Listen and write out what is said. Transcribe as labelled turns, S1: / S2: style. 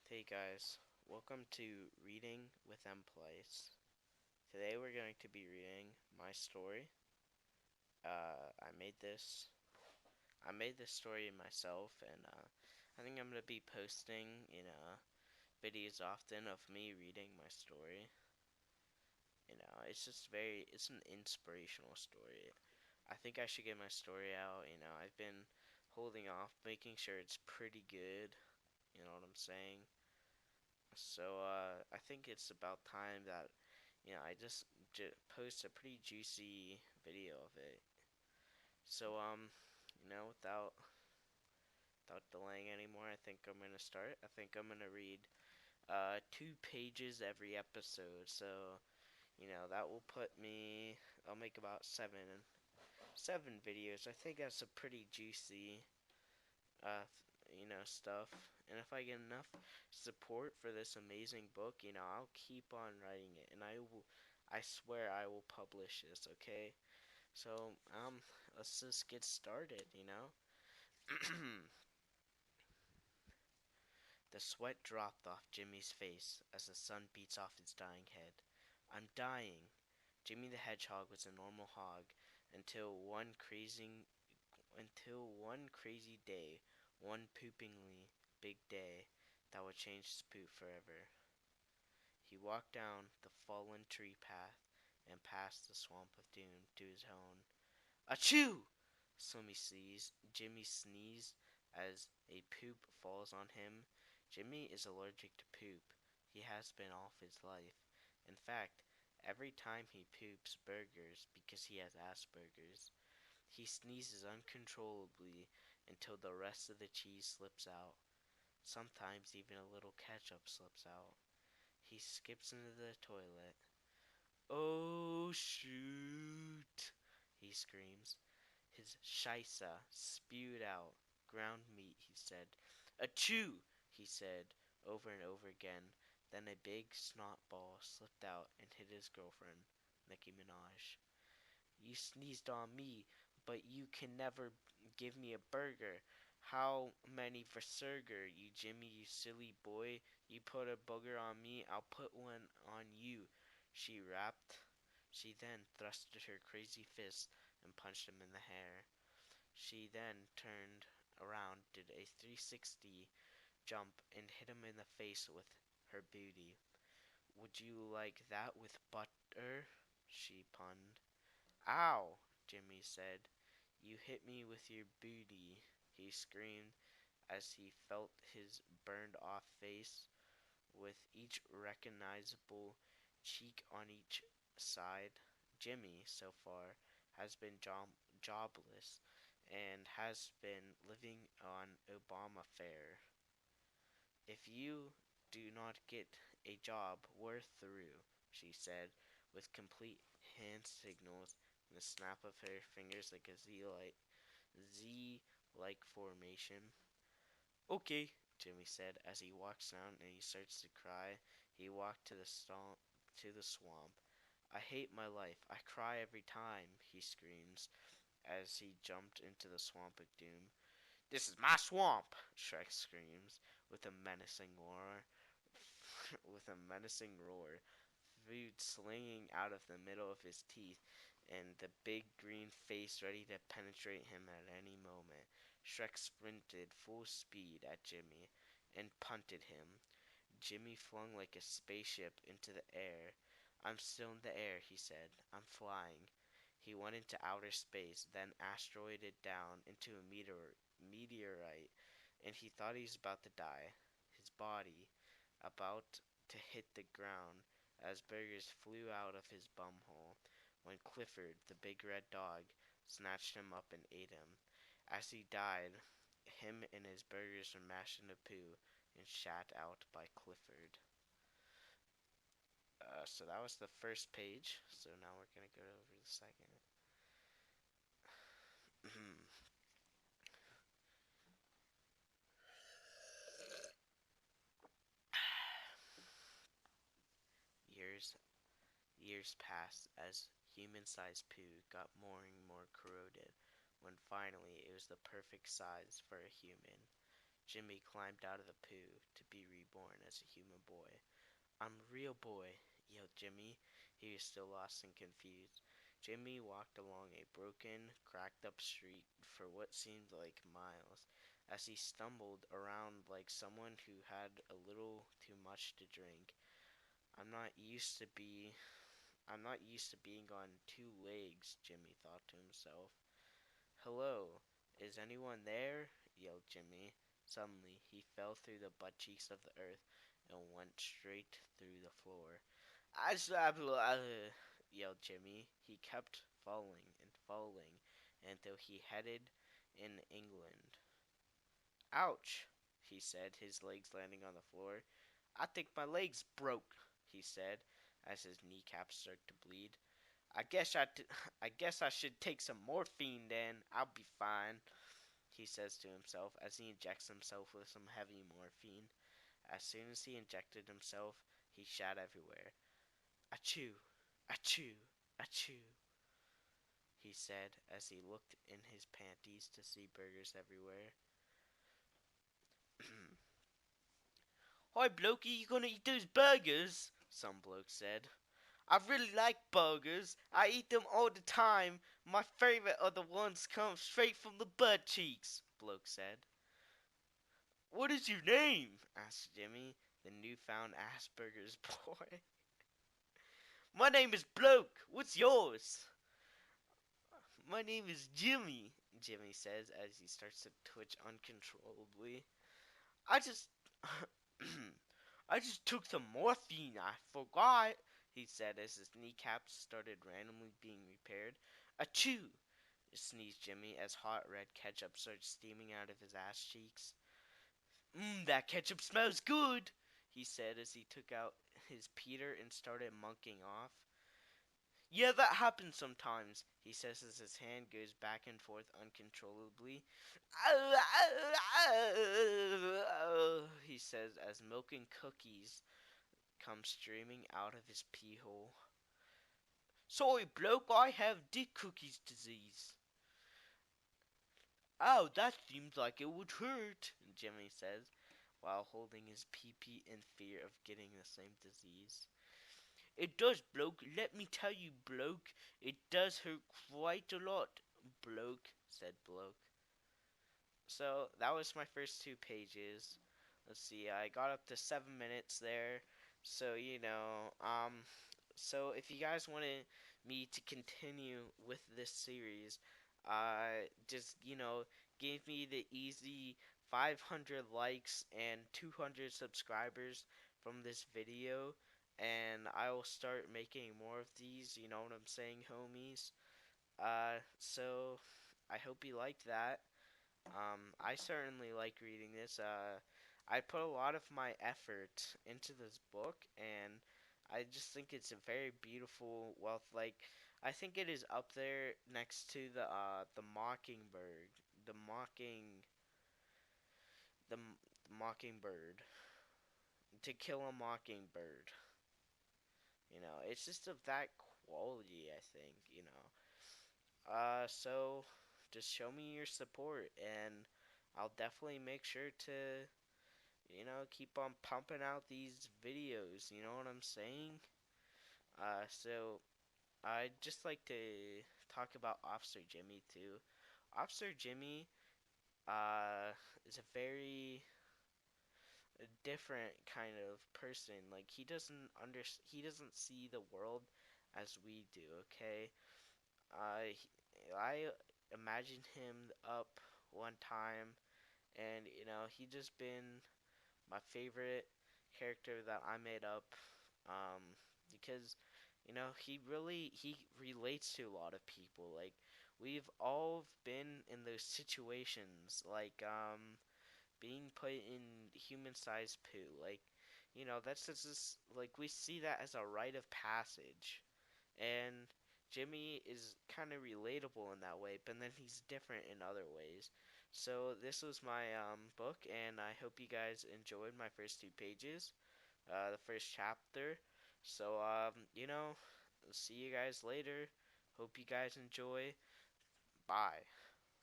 S1: Hey guys, welcome to Reading with Emplice. Today we're going to be reading my story. I made this. I made this story myself, and I think I'm gonna be posting, videos often of me reading my story. It's an inspirational story. I think I should get my story out. I've been holding off, making sure it's pretty good. You know what I'm saying? So I think it's about time that I just post a pretty juicy video of it. So without delaying anymore, I think I'm gonna start. I think I'm gonna read 2 pages every episode. So that will put me. I'll make about seven videos. I think that's a pretty juicy uh, stuff. And if I get enough support for this amazing book, I'll keep on writing it, and I swear I will publish this. Okay, so let's just get started. The sweat dropped off Jimmy's face as the sun beats off his dying head. I'm dying. Jimmy the Hedgehog was a normal hog until one crazy day, one poopingly big day that would change his poop forever. He walked down the fallen tree path and past the swamp of doom to his home. Achoo! Jimmy sneezed as a poop falls on him. Jimmy is allergic to poop. He has been all his life. In fact, every time he poops burgers because he has Asperger's. He sneezes uncontrollably until the rest of the cheese slips out. Sometimes even a little ketchup slips out. He skips into the toilet. Oh shoot! He screams. His shisa spewed out. Ground meat, he said. Achoo! He said over and over again. Then a big snot ball slipped out and hit his girlfriend, Nicki Minaj. You sneezed on me, but you can never give me a burger. How many for Surger, you Jimmy, you silly boy? You put a booger on me, I'll put one on you, she rapped. She then thrusted her crazy fist and punched him in the hair. She then turned around, did a 360 jump, and hit him in the face with her booty. Would you like that with butter? She punned. Ow! Jimmy said. You hit me with your booty, he screamed as he felt his burned off face, with each recognizable cheek on each side. Jimmy, so far, has been jobless and has been living on Obamafare. If you do not get a job, we're through, she said, with complete hand signals and the snap of her fingers like a Z-like formation. Okay, Jimmy said as he walks down and he starts to cry. He walked to the swamp. I hate my life. I cry every time, he screams as he jumped into the swamp of doom. This is my swamp, Shrek screams with a menacing roar. Food slinging out of the middle of his teeth, and the big green face ready to penetrate him at any moment. Shrek sprinted full speed at Jimmy and punted him. Jimmy flung like a spaceship into the air. I'm still in the air, he said. I'm flying. He went into outer space, then asteroided down into a meteorite, and he thought he was about to die. His body about to hit the ground as burgers flew out of his bumhole, when Clifford, the big red dog, snatched him up and ate him. As he died, him and his burgers were mashed into poo and shat out by Clifford. So that was the first page. So now we're gonna go over the second. years Years passed as human-sized poo got more and more corroded, when finally it was the perfect size for a human. Jimmy climbed out of the poo to be reborn I'm a real boy, yelled Jimmy. He was still lost and confused. Jimmy walked along a broken, cracked up street for what seemed like miles, as he stumbled around like someone who had a little too much to drink. I'm not used to be I'm not used to being on two legs, Jimmy thought to himself. Hello, is anyone there? Yelled Jimmy. Suddenly, he fell through the butt cheeks of the earth and went straight through the floor. Yelled Jimmy. He kept falling and falling until he headed in England. Ouch, he said, his legs landing on the floor. I think my leg's broke, he said, as his kneecaps started to bleed. I guess I should take some morphine then. I'll be fine, he says to himself as he injects himself with some heavy morphine. As soon as he injected himself, he shat everywhere. Achoo, achoo, achoo, he said as he looked in his panties to see burgers everywhere. Hi, blokey, you gonna eat those burgers? Some bloke said. I really like burgers. I eat them all the time. My favorite are the ones come straight from the butt cheeks, bloke said. What is your name? Asked Jimmy, the newfound Asperger's boy. My name is Bloke. What's yours? My name is Jimmy, Jimmy says as he starts to twitch uncontrollably. I just I just took some morphine. I forgot, he said as his kneecaps started randomly being repaired. Achoo! Sneezed Jimmy as hot red ketchup started steaming out of his ass cheeks. That ketchup smells good, he said as he took out his Peter and started monking off. Yeah, that happens sometimes, he says as his hand goes back and forth uncontrollably. He says as milk and cookies come streaming out of his pee hole. Sorry, bloke, I have dick cookies disease. Oh, that seems like it would hurt, Jimmy says, while holding his pee-pee in fear of getting the same disease. It does, bloke. Let me tell you, bloke. It does hurt quite a lot, bloke, said bloke. So, that was my first 2 pages. Let's see, I got up to 7 minutes there. So, so if you guys wanted me to continue with this series, just, give me the easy 500 likes and 200 subscribers from this video, and I will start making more of these, you know what I'm saying, homies? So I hope you liked that. I certainly like reading this. I put a lot of my effort into this book, and I just think it's a very beautiful. Well, like I think it is up there next to the Mockingbird, the mocking, the Mockingbird, To Kill a Mockingbird. It's just of that quality. I think so just show me your support, and I'll definitely make sure to keep on pumping out these videos, you know what I'm saying? So I'd just like to talk about Officer Jimmy too. Officer Jimmy is a very different kind of person. Like he doesn't see the world as we do, okay? I imagined him up one time, and he just been my favorite character that I made up, because he relates to a lot of people. Like we've all been in those situations, like being put in human-sized poo. Like that's just like we see that as a rite of passage, and Jimmy is kind of relatable in that way, but then he's different in other ways. So this was my book, and I hope you guys enjoyed my first 2 pages, the first chapter. So see you guys later. Hope you guys enjoy. Bye.